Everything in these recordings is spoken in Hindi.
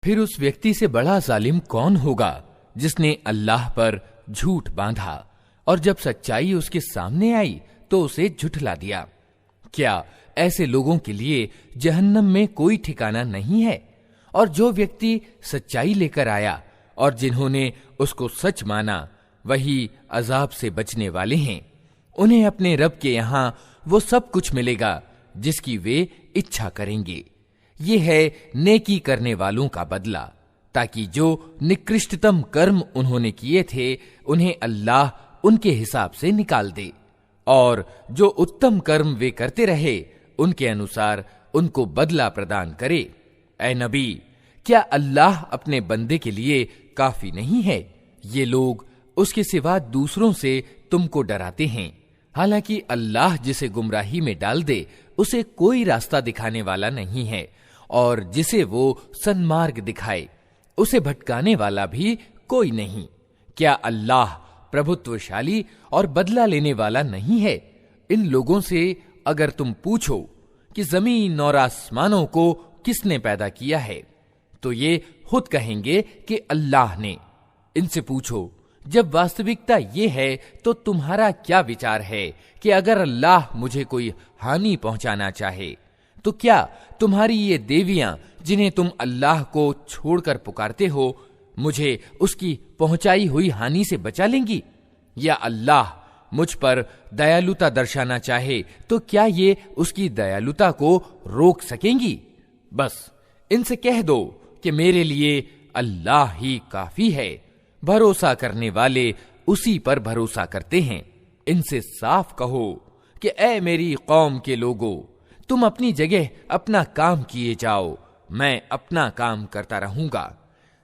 फिर उस व्यक्ति से बड़ा जालिम कौन होगा जिसने अल्लाह पर झूठ बांधा और जब सच्चाई उसके सामने आई तो उसे झुठला दिया। क्या ऐसे लोगों के लिए जहन्नम में कोई ठिकाना नहीं है? और जो व्यक्ति सच्चाई लेकर आया और जिन्होंने उसको सच माना वही अजाब से बचने वाले हैं। उन्हें अपने रब के यहां वो सब कुछ मिलेगा जिसकी वे इच्छा करेंगे। ये है नेकी करने वालों का बदला, ताकि जो निकृष्टतम कर्म उन्होंने किए थे उन्हें अल्लाह उनके हिसाब से निकाल दे, और जो उत्तम कर्म वे करते रहे उनके अनुसार उनको बदला प्रदान करे। ऐ नबी, क्या अल्लाह अपने बंदे के लिए काफी नहीं है? ये लोग उसके सिवा दूसरों से तुमको डराते हैं, हालांकि अल्लाह जिसे गुमराही में डाल दे उसे कोई रास्ता दिखाने वाला नहीं है, और जिसे वो सन्मार्ग दिखाए उसे भटकाने वाला भी कोई नहीं। क्या अल्लाह प्रभुत्वशाली और बदला लेने वाला नहीं है? इन लोगों से अगर तुम पूछो कि जमीन और आसमानों को किसने पैदा किया है, तो ये खुद कहेंगे कि अल्लाह ने। इनसे पूछो, जब वास्तविकता ये है तो तुम्हारा क्या विचार है कि अगर अल्लाह मुझे कोई हानि पहुंचाना चाहे तो क्या तुम्हारी ये देवियां जिन्हें तुम अल्लाह को छोड़कर पुकारते हो मुझे उसकी पहुंचाई हुई हानि से बचा लेंगी? या अल्लाह मुझ पर दयालुता दर्शाना चाहे तो क्या ये उसकी दयालुता को रोक सकेंगी? बस इनसे कह दो कि मेरे लिए अल्लाह ही काफी है, भरोसा करने वाले उसी पर भरोसा करते हैं। इनसे साफ कहो कि ऐ मेरी कौम के लोगों, तुम अपनी जगह अपना काम किए जाओ, मैं अपना काम करता रहूंगा।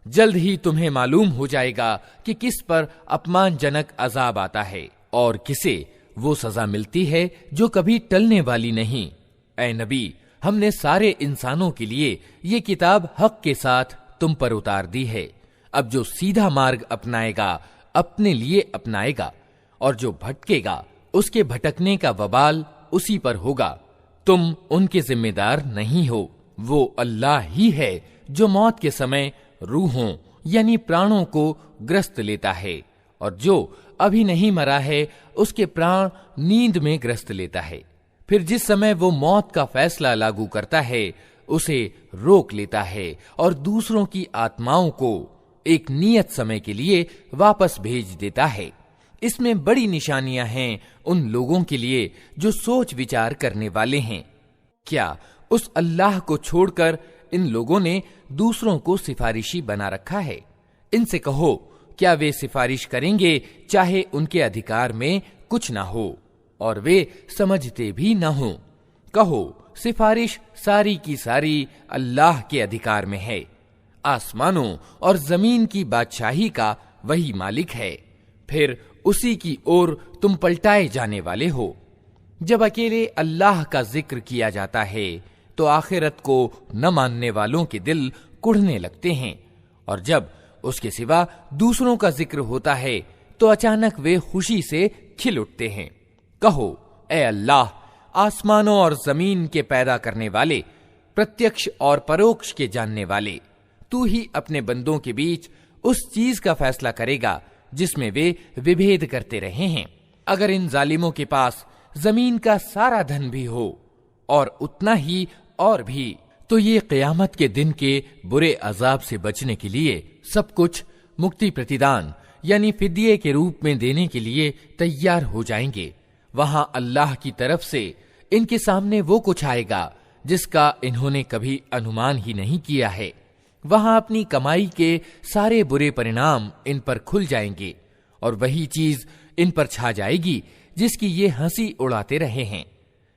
जल्द ही तुम्हें मालूम हो जाएगा कि किस पर अपमानजनक अजाब आता है और किसे वो सजा मिलती है जो कभी टलने वाली नहीं। ऐ नबी, हमने सारे इंसानों के लिए ये किताब हक के साथ तुम पर उतार दी है। अब जो सीधा मार्ग अपनाएगा अपने लिए अपनाएगा, और जो भटकेगा उसके भटकने का वबाल उसी पर होगा। तुम उनके जिम्मेदार नहीं हो। वो अल्लाह ही है जो मौत के समय रूहों यानी प्राणों को ग्रस्त लेता है, और जो अभी नहीं मरा है उसके प्राण नींद में ग्रस्त लेता है। फिर जिस समय वो मौत का फैसला लागू करता है उसे रोक लेता है और दूसरों की आत्माओं को एक नियत समय के लिए वापस भेज देता है। इसमें बड़ी निशानियां हैं उन लोगों के लिए जो सोच विचार करने वाले हैं। क्या उस अल्लाह को छोड़कर इन लोगों ने दूसरों को सिफारिशी बना रखा है? इनसे कहो, क्या वे सिफारिश करेंगे चाहे उनके अधिकार में कुछ ना हो और वे समझते भी ना हो? कहो, सिफारिश सारी की सारी अल्लाह के अधिकार में है। आसमानों और जमीन की बादशाही का वही मालिक है, फिर उसी की ओर तुम पलटाए जाने वाले हो। जब अकेले अल्लाह का जिक्र किया जाता है तो आखिरत को न मानने वालों के दिल कुढ़ने लगते हैं, और जब उसके सिवा दूसरों का जिक्र होता है तो अचानक वे खुशी से खिल उठते हैं। कहो, ए अल्लाह, आसमानों और जमीन के पैदा करने वाले, प्रत्यक्ष और परोक्ष के जानने वाले, तू ही अपने बंदों के बीच उस चीज का फैसला करेगा जिसमें वे विभेद करते रहे हैं। अगर इन जालिमों के पास जमीन का सारा धन भी हो और उतना ही और भी, तो ये क़यामत के दिन के बुरे अजाब से बचने के लिए सब कुछ मुक्ति प्रतिदान यानी फिदिये के रूप में देने के लिए तैयार हो जाएंगे। वहां अल्लाह की तरफ से इनके सामने वो कुछ आएगा जिसका इन्होंने कभी अनुमान ही नहीं किया है। वहां अपनी कमाई के सारे बुरे परिणाम इन पर खुल जाएंगे और वही चीज इन पर छा जाएगी जिसकी ये हंसी उड़ाते रहे हैं।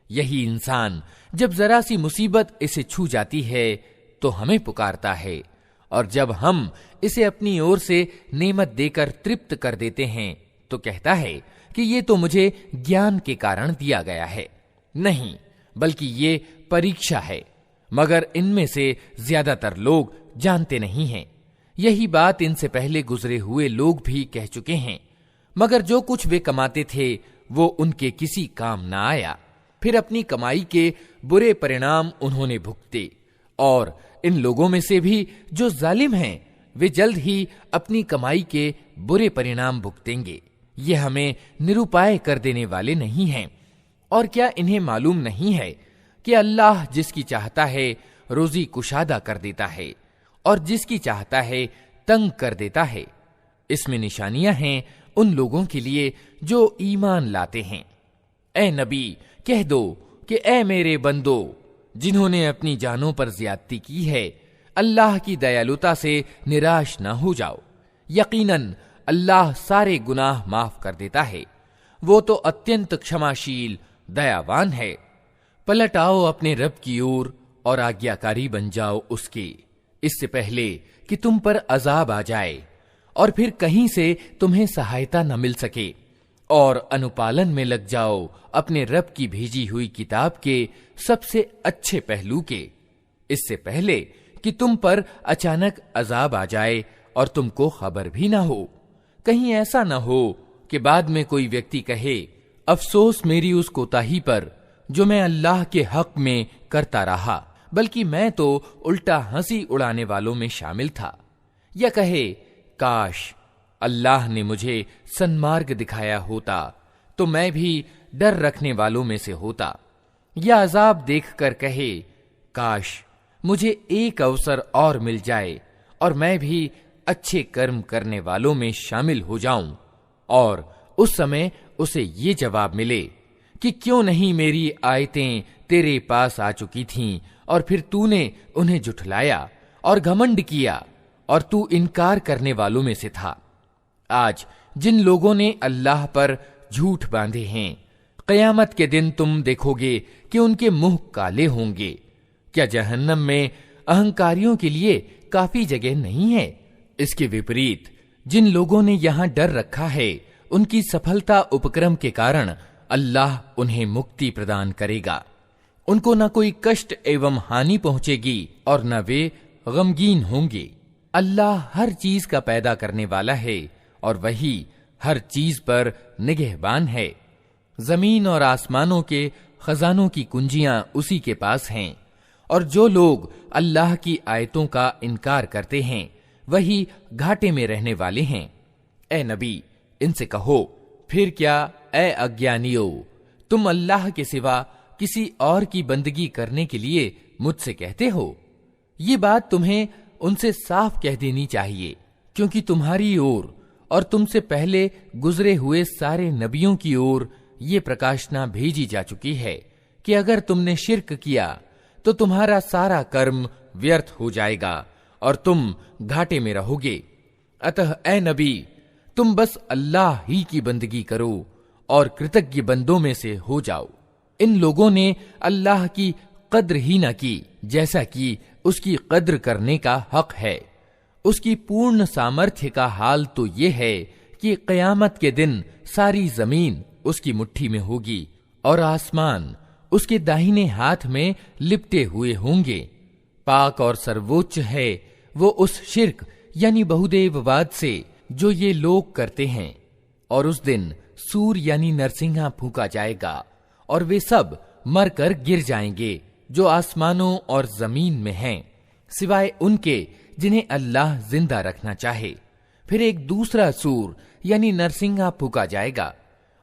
यही इंसान जब जरा सी मुसीबत इसे छू जाती है तो हमें पुकारता है, और जब हम इसे अपनी ओर से नेमत देकर तृप्त कर देते हैं तो कहता है कि ये तो मुझे ज्ञान के कारण दिया गया है। नहीं, बल्कि ये परीक्षा है, मगर इनमें से ज्यादातर लोग जानते नहीं हैं। यही बात इनसे पहले गुजरे हुए लोग भी कह चुके हैं, मगर जो कुछ वे कमाते थे वो उनके किसी काम ना आया। फिर अपनी कमाई के बुरे परिणाम उन्होंने भुगते और इन लोगों में से भी जो जालिम हैं वे जल्द ही अपनी कमाई के बुरे परिणाम भुगतेंगे। ये हमें निरुपाय कर देने वाले नहीं हैं। और क्या इन्हें मालूम नहीं है कि अल्लाह जिसकी चाहता है रोजी कुशादा कर देता है और जिसकी चाहता है तंग कर देता है। इसमें निशानियां हैं उन लोगों के लिए जो ईमान लाते हैं। ए नबी, कह दो कि ए मेरे बंदो, जिन्होंने अपनी जानों पर ज्यादती की है, अल्लाह की दयालुता से निराश ना हो जाओ। यकीनन अल्लाह सारे गुनाह माफ कर देता है। वो तो अत्यंत क्षमाशील दयावान है। पलट आओ अपने रब की ओर और आज्ञाकारी बन जाओ उसके, इससे पहले कि तुम पर अजाब आ जाए और फिर कहीं से तुम्हें सहायता न मिल सके। और अनुपालन में लग जाओ अपने रब की भेजी हुई किताब के सबसे अच्छे पहलू के, इससे पहले कि तुम पर अचानक अजाब आ जाए और तुमको खबर भी ना हो। कहीं ऐसा न हो कि बाद में कोई व्यक्ति कहे, अफसोस मेरी उस कोताही पर जो मैं अल्लाह के हक में करता रहा, बल्कि मैं तो उल्टा हंसी उड़ाने वालों में शामिल था। या कहे, काश अल्लाह ने मुझे सन्मार्ग दिखाया होता तो मैं भी डर रखने वालों में से होता। या अजाब देखकर कहे, काश मुझे एक अवसर और मिल जाए और मैं भी अच्छे कर्म करने वालों में शामिल हो जाऊं। और उस समय उसे ये जवाब मिले कि क्यों नहीं मेरी आयतें तेरे पास आ चुकी थीं और फिर तूने उन्हें झुठलाया और घमंड किया और तू इनकार करने वालों में से था। आज जिन लोगों ने अल्लाह पर झूठ बांधे हैं, क़यामत के दिन तुम देखोगे कि उनके मुंह काले होंगे। क्या जहन्नम में अहंकारियों के लिए काफी जगह नहीं है? इसके विपरीत जिन लोगों ने यहां डर रखा है, उनकी सफलता उपक्रम के कारण अल्लाह उन्हें मुक्ति प्रदान करेगा। उनको न कोई कष्ट एवं हानि पहुंचेगी और न वे गमगीन होंगे। अल्लाह हर चीज का पैदा करने वाला है और वही हर चीज पर निगहबान है। जमीन और आसमानों के खजानों की कुंजियां उसी के पास हैं और जो लोग अल्लाह की आयतों का इनकार करते हैं वही घाटे में रहने वाले हैं। ए नबी, इनसे कहो, फिर क्या ए अज्ञानियों, तुम अल्लाह के सिवा किसी और की बंदगी करने के लिए मुझसे कहते हो? ये बात तुम्हें उनसे साफ कह देनी चाहिए, क्योंकि तुम्हारी ओर और तुमसे पहले गुजरे हुए सारे नबियों की ओर ये प्रकाशना भेजी जा चुकी है कि अगर तुमने शिर्क किया तो तुम्हारा सारा कर्म व्यर्थ हो जाएगा और तुम घाटे में रहोगे। अतः ए नबी, तुम बस अल्लाह ही की बंदगी करो और कृतज्ञ बंदों में से हो जाओ। इन लोगों ने अल्लाह की कद्र ही न की जैसा कि उसकी कद्र करने का हक है। उसकी पूर्ण सामर्थ्य का हाल तो ये है कि क़यामत के दिन सारी जमीन उसकी मुट्ठी में होगी और आसमान उसके दाहिने हाथ में लिपटे हुए होंगे। पाक और सर्वोच्च है वो उस शिर्क यानी बहुदेववाद से जो ये लोग करते हैं। और उस दिन सूर यानी नरसिंहा फूंका जाएगा और वे सब मरकर गिर जाएंगे जो आसमानों और जमीन में हैं, सिवाय उनके जिन्हें अल्लाह जिंदा रखना चाहे। फिर एक दूसरा सूर यानी नरसिंहा फूंका जाएगा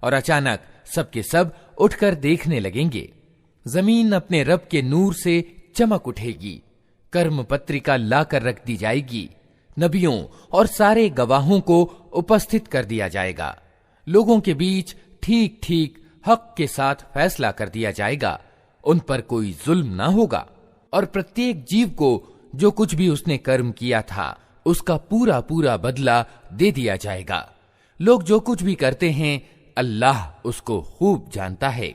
और अचानक सबके सब उठकर देखने लगेंगे। जमीन अपने रब के नूर से चमक उठेगी, कर्म पत्रिका लाकर रख दी जाएगी, नबियों और सारे गवाहों को उपस्थित कर दिया जाएगा। लोगों के बीच ठीक ठीक हक के साथ फैसला कर दिया जाएगा। उन पर कोई जुल्म ना होगा और प्रत्येक जीव को जो कुछ भी उसने कर्म किया था उसका पूरा पूरा बदला दे दिया जाएगा। लोग जो कुछ भी करते हैं अल्लाह उसको खूब जानता है।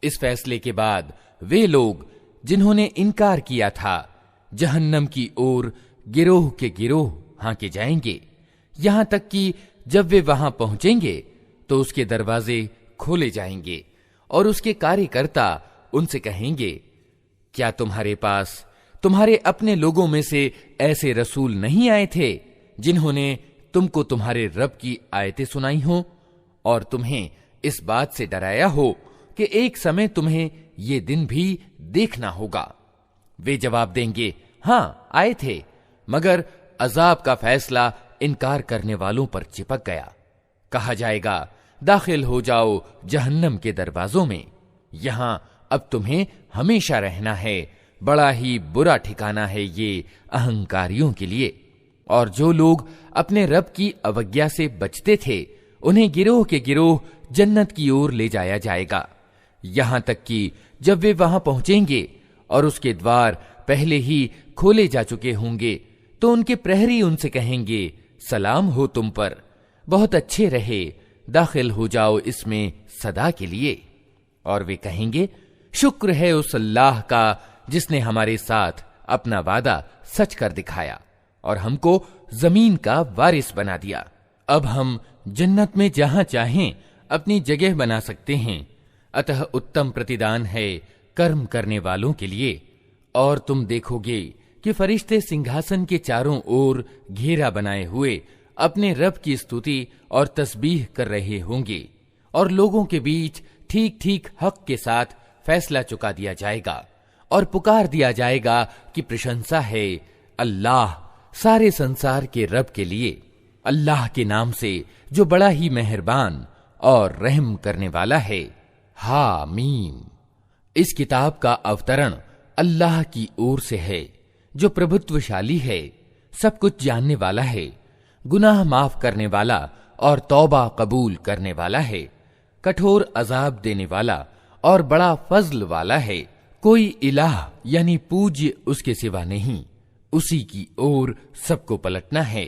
इस फैसले के बाद वे लोग जिन्होंने इनकार किया था जहन्नम की ओर गिरोह के गिरोह हांके जाएंगे, यहां तक कि जब वे वहां पहुंचेंगे तो उसके दरवाजे खोले जाएंगे और उसके कार्यकर्ता उनसे कहेंगे, क्या तुम्हारे पास तुम्हारे अपने लोगों में से ऐसे रसूल नहीं आए थे जिन्होंने तुमको तुम्हारे रब की आयतें सुनाई हो और तुम्हें इस बात से डराया हो कि एक समय तुम्हें ये दिन भी देखना होगा? वे जवाब देंगे, हाँ आए थे, मगर अजाब का फैसला इनकार करने वालों पर चिपक गया। कहा जाएगा, दाखिल हो जाओ जहन्नम के दरवाजों में, यहां अब तुम्हें हमेशा रहना है। बड़ा ही बुरा ठिकाना है ये अहंकारियों के लिए। और जो लोग अपने रब की अवज्ञा से बचते थे, उन्हें गिरोह के गिरोह जन्नत की ओर ले जाया जाएगा, यहां तक कि जब वे वहां पहुंचेंगे और उसके द्वार पहले ही खोले जा चुके होंगे, तो उनके प्रहरी उनसे कहेंगे, सलाम हो तुम पर, बहुत अच्छे रहे, दाखिल हो जाओ इसमें सदा के लिए। और वे कहेंगे, शुक्र है उस अल्लाह का जिसने हमारे साथ अपना वादा सच कर दिखाया और हमको जमीन का वारिस बना दिया। अब हम जन्नत में जहां चाहें अपनी जगह बना सकते हैं। अतः उत्तम प्रतिदान है कर्म करने वालों के लिए। और तुम देखोगे कि फरिश्ते सिंहासन के चारों ओर घेरा बनाए हुए अपने रब की स्तुति और तस्बीह कर रहे होंगे, और लोगों के बीच ठीक ठीक हक के साथ फैसला चुका दिया जाएगा और पुकार दिया जाएगा कि प्रशंसा है अल्लाह सारे संसार के रब के लिए, अल्लाह के नाम से जो बड़ा ही मेहरबान और रहम करने वाला है। हामीम। इस किताब का अवतरण अल्लाह की ओर से है, जो प्रभुत्वशाली है, सब कुछ जानने वाला है, गुनाह माफ करने वाला और तौबा कबूल करने वाला है, कठोर अजाब देने वाला और बड़ा फजल वाला है। कोई इलाह यानी पूज्य उसके सिवा नहीं, उसी की ओर सबको पलटना है।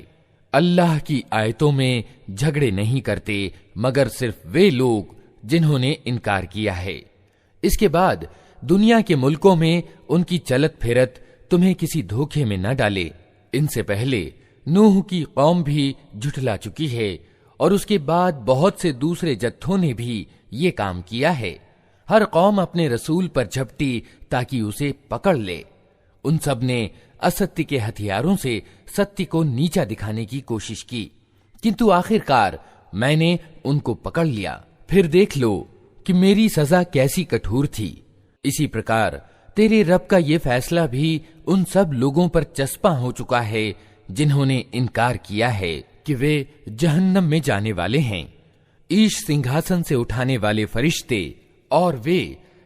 अल्लाह की आयतों में झगड़े नहीं करते मगर सिर्फ वे लोग जिन्होंने इनकार किया है। इसके बाद दुनिया के मुल्कों में उनकी चलत फिरत तुम्हें किसी धोखे में न डाले। इनसे पहले नूह की कौम भी झुठला चुकी है और उसके बाद बहुत से दूसरे जत्थों ने भी ये काम किया है। हर कौम अपने रसूल पर झपटी ताकि उसे पकड़ ले। उन सब ने असत्य के हथियारों से सत्य को नीचा दिखाने की कोशिश की, किंतु आखिरकार मैंने उनको पकड़ लिया। फिर देख लो कि मेरी सजा कैसी कठोर थी। इसी प्रकार तेरे रब का ये फैसला भी उन सब लोगों पर चस्पा हो चुका है जिन्होंने इनकार किया है कि वे जहन्नम में जाने वाले हैं। ईश सिंहासन से उठाने वाले फरिश्ते और वे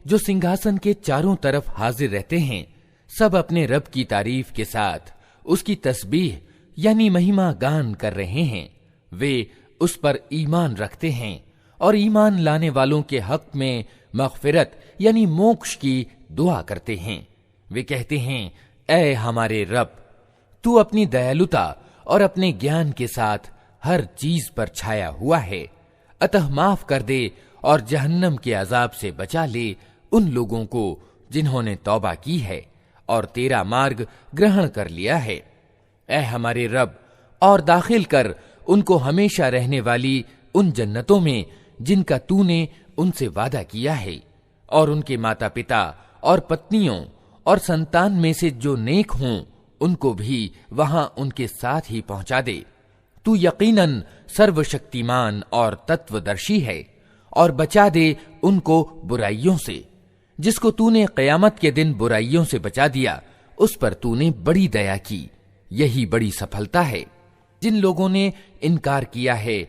जो सिंहासन के चारों तरफ हाजिर रहते हैं, सब अपने रब की तारीफ के साथ उसकी तस्बीह यानी महिमा गान कर रहे हैं। वे उस पर ईमान रखते हैं और ईमान लाने वालों के हक में मग़फ़िरत यानी मोक्ष की दुआ करते हैं। वे कहते हैं, ऐ हमारे रब, तू अपनी दयालुता और अपने ज्ञान के साथ हर चीज पर छाया हुआ है, अतः माफ कर दे और जहन्नम के अजाब से बचा ले उन लोगों को जिन्होंने तौबा की है और तेरा मार्ग ग्रहण कर लिया है। ऐ हमारे रब, और दाखिल कर उनको हमेशा रहने वाली उन जन्नतों में जिनका तूने उनसे वादा किया है, और उनके माता पिता और पत्नियों और संतान में से जो नेक हों उनको भी वहां उनके साथ ही पहुंचा दे। तू यकीनन सर्वशक्तिमान और तत्वदर्शी है, और बचा दे उनको बुराइयों से। जिसको तूने क़यामत के दिन बुराइयों से बचा दिया, उस पर तूने बड़ी दया की, यही बड़ी सफलता है। जिन लोगों ने इनकार किया है,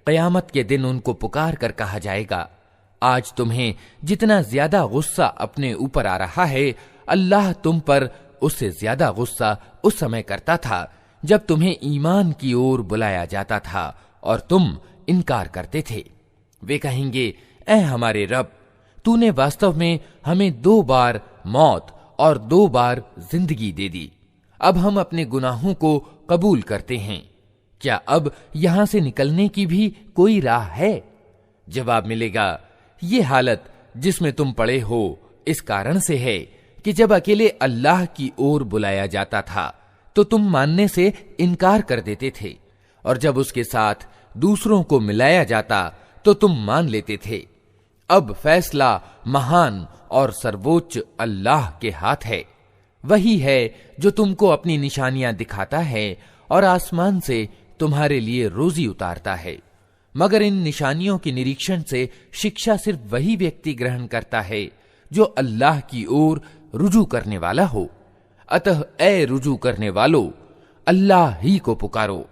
क़यामत के दिन उनको पुकार कर कहा जाएगा, आज तुम्हें जितना ज्यादा गुस्सा अपने ऊपर आ रहा है, अल्लाह तुम पर उससे ज्यादा गुस्सा उस समय करता था जब तुम्हें ईमान की ओर बुलाया जाता था और तुम इनकार करते थे। वे कहेंगे, ऐ हमारे रब, तूने वास्तव में हमें 2 बार मौत और 2 बार जिंदगी दे दी। अब हम अपने गुनाहों को कबूल करते हैं। क्या अब यहां से निकलने की भी कोई राह है? जवाब मिलेगा, ये हालत जिसमें तुम पड़े हो इस कारण से है कि जब अकेले अल्लाह की ओर बुलाया जाता था तो तुम मानने से इनकार कर देते थे, और जब उसके साथ दूसरों को मिलाया जाता तो तुम मान लेते थे। अब फैसला महान और सर्वोच्च अल्लाह के हाथ है। वही है जो तुमको अपनी निशानियां दिखाता है और आसमान से तुम्हारे लिए रोजी उतारता है। मगर इन निशानियों के निरीक्षण से शिक्षा सिर्फ वही व्यक्ति ग्रहण करता है जो अल्लाह की ओर रुजू करने वाला हो। अतः ए रुजू करने वालों, अल्लाह ही को पुकारो।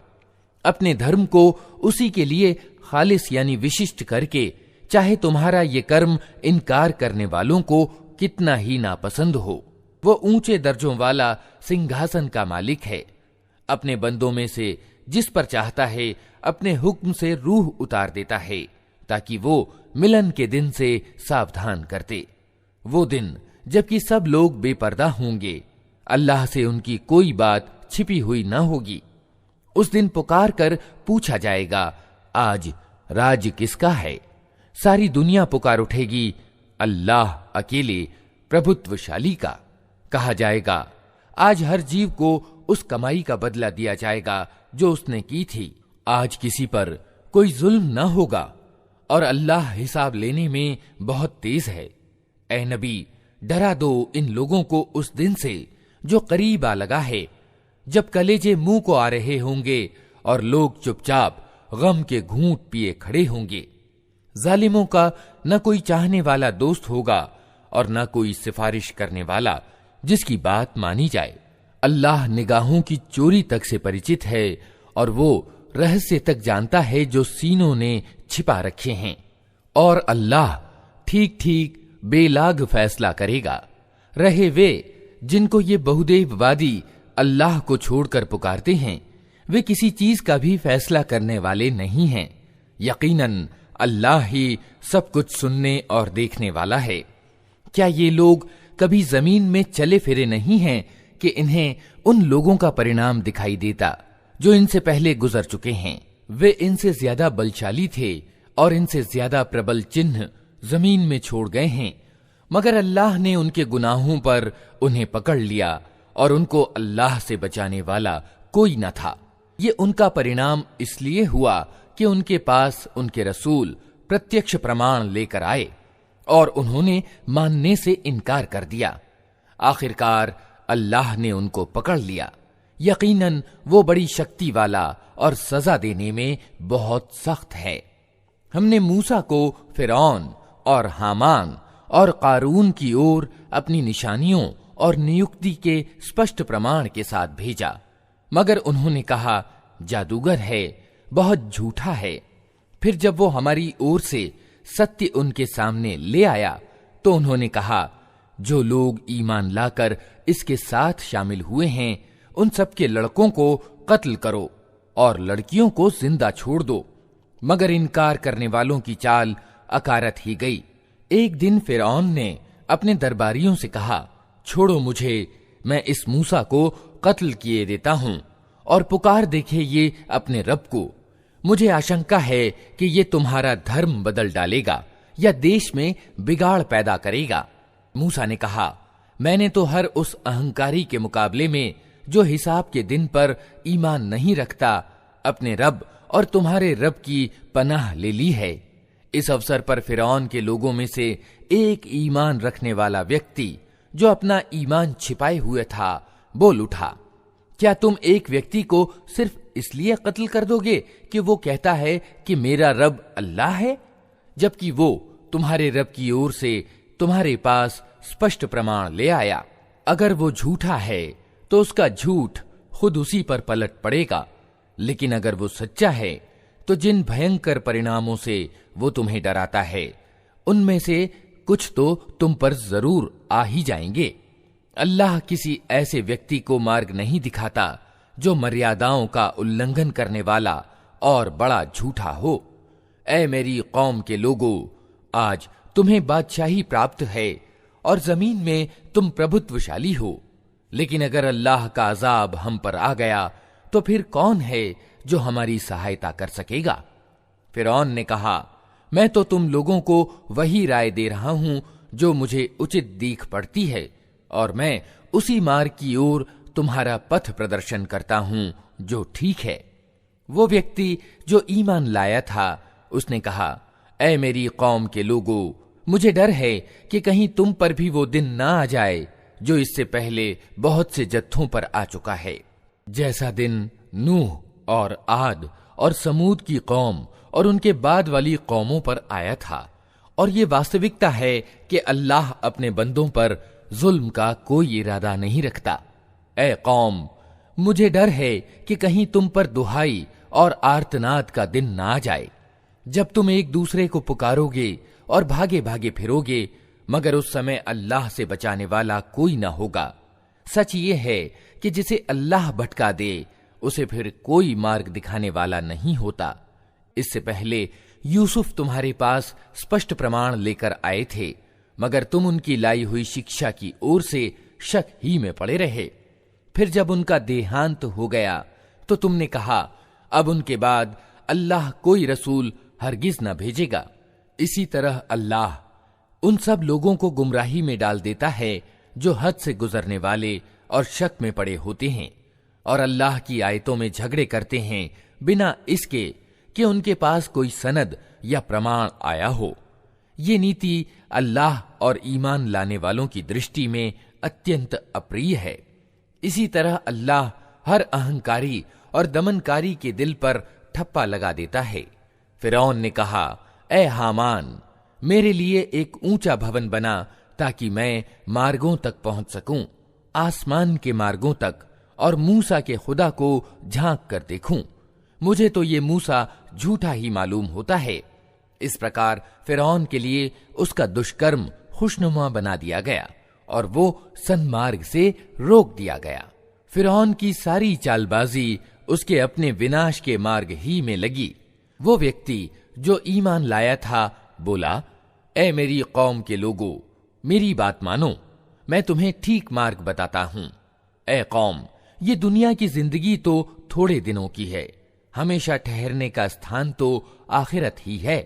अपने धर्म को उसी के लिए खालिस यानी विशिष्ट करके, चाहे तुम्हारा ये कर्म इनकार करने वालों को कितना ही नापसंद हो। वो ऊंचे दर्जों वाला सिंहासन का मालिक है। अपने बंदों में से जिस पर चाहता है अपने हुक्म से रूह उतार देता है, ताकि वो मिलन के दिन से सावधान करते। वो दिन जबकि सब लोग बेपर्दा होंगे, अल्लाह से उनकी कोई बात छिपी हुई न होगी। उस दिन पुकार कर पूछा जाएगा, आज राज किसका है? सारी दुनिया पुकार उठेगी, अल्लाह अकेले प्रभुत्वशाली का। कहा जाएगा, आज हर जीव को उस कमाई का बदला दिया जाएगा जो उसने की थी। आज किसी पर कोई जुल्म न होगा और अल्लाह हिसाब लेने में बहुत तेज है। ए नबी, डरा दो इन लोगों को उस दिन से जो करीब आ लगा है, जब कलेजे मुंह को आ रहे होंगे और लोग चुपचाप गम के घूंट पिए खड़े होंगे। जालिमों का न कोई चाहने वाला दोस्त होगा और न कोई सिफारिश करने वाला जिसकी बात मानी जाए। अल्लाह निगाहों की चोरी तक से परिचित है और वो रहस्य तक जानता है जो सीनों ने छिपा रखे हैं। और अल्लाह ठीक ठीक बेलाग फैसला करेगा। रहे वे जिनको ये बहुदेववादी अल्लाह को छोड़कर पुकारते हैं, वे किसी चीज का भी फैसला करने वाले नहीं हैं। यकीनन अल्लाह ही सब कुछ सुनने और देखने वाला है। क्या ये लोग कभी जमीन में चले फिरे नहीं हैं कि इन्हें उन लोगों का परिणाम दिखाई देता जो इनसे पहले गुजर चुके हैं? वे इनसे ज्यादा बलशाली थे और इनसे ज्यादा प्रबल चिन्ह जमीन में छोड़ गए हैं, मगर अल्लाह ने उनके गुनाहों पर उन्हें पकड़ लिया और उनको अल्लाह से बचाने वाला कोई न था। ये उनका परिणाम इसलिए हुआ कि उनके पास उनके रसूल प्रत्यक्ष प्रमाण लेकर आए और उन्होंने मानने से इनकार कर दिया। आखिरकार अल्लाह ने उनको पकड़ लिया। यकीनन वो बड़ी शक्ति वाला और सजा देने में बहुत सख्त है। हमने मूसा को फिरौन और हामान और कारून की ओर अपनी निशानियों और नियुक्ति के स्पष्ट प्रमाण के साथ भेजा, मगर उन्होंने कहा, जादूगर है, बहुत झूठा है। फिर जब वो हमारी ओर से सत्य उनके सामने ले आया तो उन्होंने कहा, जो लोग ईमान लाकर इसके साथ शामिल हुए हैं उन सबके लड़कों को कत्ल करो और लड़कियों को जिंदा छोड़ दो। मगर इनकार करने वालों की चाल अकारत ही गई। एक दिन फिरौन ने अपने दरबारियों से कहा, छोड़ो मुझे, मैं इस मूसा को कत्ल किए देता हूं और पुकार देखे ये अपने रब को। मुझे आशंका है कि ये तुम्हारा धर्म बदल डालेगा या देश में बिगाड़ पैदा करेगा। मूसा ने कहा, मैंने तो हर उस अहंकारी के मुकाबले में जो हिसाब के दिन पर ईमान नहीं रखता, अपने रब और तुम्हारे रब की पनाह ले ली है। इस अवसर पर फिरौन के लोगों में से एक ईमान रखने वाला व्यक्ति जो अपना ईमान छिपाए हुए था बोल उठा, क्या तुम एक व्यक्ति को सिर्फ इसलिए कत्ल कर दोगे कि वो कहता है कि मेरा रब अल्लाह है, जबकि वो तुम्हारे रब की ओर से तुम्हारे पास स्पष्ट प्रमाण ले आया? अगर वो झूठा है तो उसका झूठ खुद उसी पर पलट पड़ेगा, लेकिन अगर वो सच्चा है तो जिन भयंकर परिणामों से वो तुम्हें डराता है उनमें से कुछ तो तुम पर जरूर आ ही जाएंगे। अल्लाह किसी ऐसे व्यक्ति को मार्ग नहीं दिखाता जो मर्यादाओं का उल्लंघन करने वाला और बड़ा झूठा हो। ऐ मेरी कौम के लोगों, आज तुम्हें बादशाही प्राप्त है और जमीन में तुम प्रभुत्वशाली हो, लेकिन अगर अल्लाह का अजाब हम पर आ गया तो फिर कौन है जो हमारी सहायता कर सकेगा? फिरौन ने कहा, मैं तो तुम लोगों को वही राय दे रहा हूं जो मुझे उचित दीख पड़ती है और मैं उसी मार्ग की ओर तुम्हारा पथ प्रदर्शन करता हूं जो ठीक है। वो व्यक्ति जो ईमान लाया था उसने कहा, ऐ मेरी कौम के लोगों, मुझे डर है कि कहीं तुम पर भी वो दिन ना आ जाए जो इससे पहले बहुत से जत्थों पर आ चुका है, जैसा दिन नूह और आद और समूद की कौम और उनके बाद वाली कौमों पर आया था। और ये वास्तविकता है कि अल्लाह अपने बंदों पर जुल्म का कोई इरादा नहीं रखता। ए कौम, मुझे डर है कि कहीं तुम पर दुहाई और आर्तनाद का दिन ना आ जाए, जब तुम एक दूसरे को पुकारोगे और भागे भागे फिरोगे, मगर उस समय अल्लाह से बचाने वाला कोई ना होगा। सच ये है कि जिसे अल्लाह भटका दे, उसे फिर कोई मार्ग दिखाने वाला नहीं होता। इससे पहले यूसुफ तुम्हारे पास स्पष्ट प्रमाण लेकर आए थे, मगर तुम उनकी लाई हुई शिक्षा की ओर से शक ही में पड़े रहे। फिर जब उनका देहांत हो गया तो तुमने कहा, अब उनके बाद अल्लाह कोई रसूल हरगिज न भेजेगा। इसी तरह अल्लाह उन सब लोगों को गुमराही में डाल देता है जो हद से गुजरने वाले और शक में पड़े होते हैं और अल्लाह की आयतों में झगड़े करते हैं बिना इसके कि उनके पास कोई सनद या प्रमाण आया हो। ये नीति अल्लाह और ईमान लाने वालों की दृष्टि में अत्यंत अप्रिय है। इसी तरह अल्लाह हर अहंकारी और दमनकारी के दिल पर ठप्पा लगा देता है। फिरौन ने कहा, ए हामान, मेरे लिए एक ऊंचा भवन बना ताकि मैं मार्गों तक पहुंच सकूं, आसमान के मार्गों तक, और मूसा के खुदा को झांक कर देखूं। मुझे तो ये मूसा झूठा ही मालूम होता है। इस प्रकार फिरौन के लिए उसका दुष्कर्म खुशनुमा बना दिया गया और वो सन्मार्ग से रोक दिया गया। फिरौन की सारी चालबाजी उसके अपने विनाश के मार्ग ही में लगी। वो व्यक्ति जो ईमान लाया था बोला, ए मेरी कौम के लोगों, मेरी बात मानो, मैं तुम्हें ठीक मार्ग बताता हूं। ए कौम, ये दुनिया की जिंदगी तो थोड़े दिनों की है, हमेशा ठहरने का स्थान तो आखिरत ही है।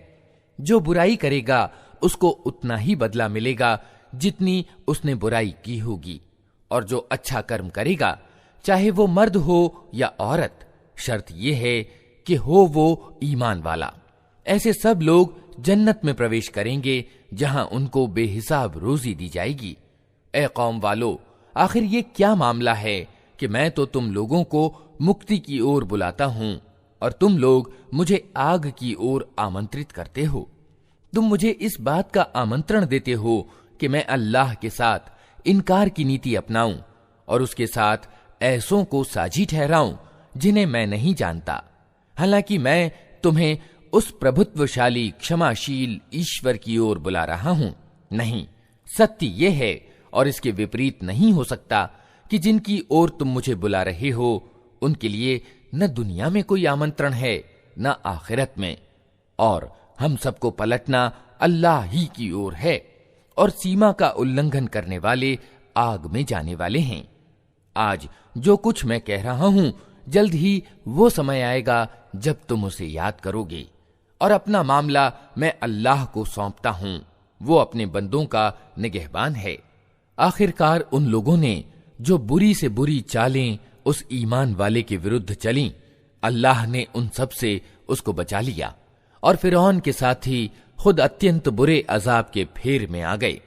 जो बुराई करेगा उसको उतना ही बदला मिलेगा जितनी उसने बुराई की होगी, और जो अच्छा कर्म करेगा, चाहे वो मर्द हो या औरत, शर्त यह है कि हो वो ईमान वाला। ऐसे सब लोग जन्नत में प्रवेश करेंगे जहां उनको बेहिसाब रोजी दी जाएगी। ए कौम वालो, आखिर ये क्या मामला है कि मैं तो तुम लोगों को मुक्ति की ओर बुलाता हूं और तुम लोग मुझे आग की ओर आमंत्रित करते हो। तुम मुझे इस बात का आमंत्रण देते हो कि मैं अल्लाह के साथ इनकार की नीति अपनाऊं और उसके साथ ऐसों को साझी ठहराऊं जिन्हें मैं नहीं जानता, हालांकि मैं तुम्हें उस प्रभुत्वशाली क्षमाशील ईश्वर की ओर बुला रहा हूं। नहीं, सत्य यह है और इसके विपरीत नहीं हो सकता कि जिनकी ओर तुम मुझे बुला रहे हो उनके लिए न दुनिया में कोई आमंत्रण है न आखिरत में, और हम सबको पलटना अल्लाह ही की ओर है, और सीमा का उल्लंघन करने वाले आग में जाने वाले हैं। आज जो कुछ मैं कह रहा हूं, जल्द ही वो समय आएगा जब तुम उसे याद करोगे, और अपना मामला मैं अल्लाह को सौंपता हूं, वो अपने बंदों का निगहबान है। आखिरकार उन लोगों ने जो बुरी से बुरी चालें उस ईमान वाले के विरुद्ध चलीं, अल्लाह ने उन सब से उसको बचा लिया, और फिरौन के साथी खुद अत्यंत बुरे अजाब के फेर में आ गए।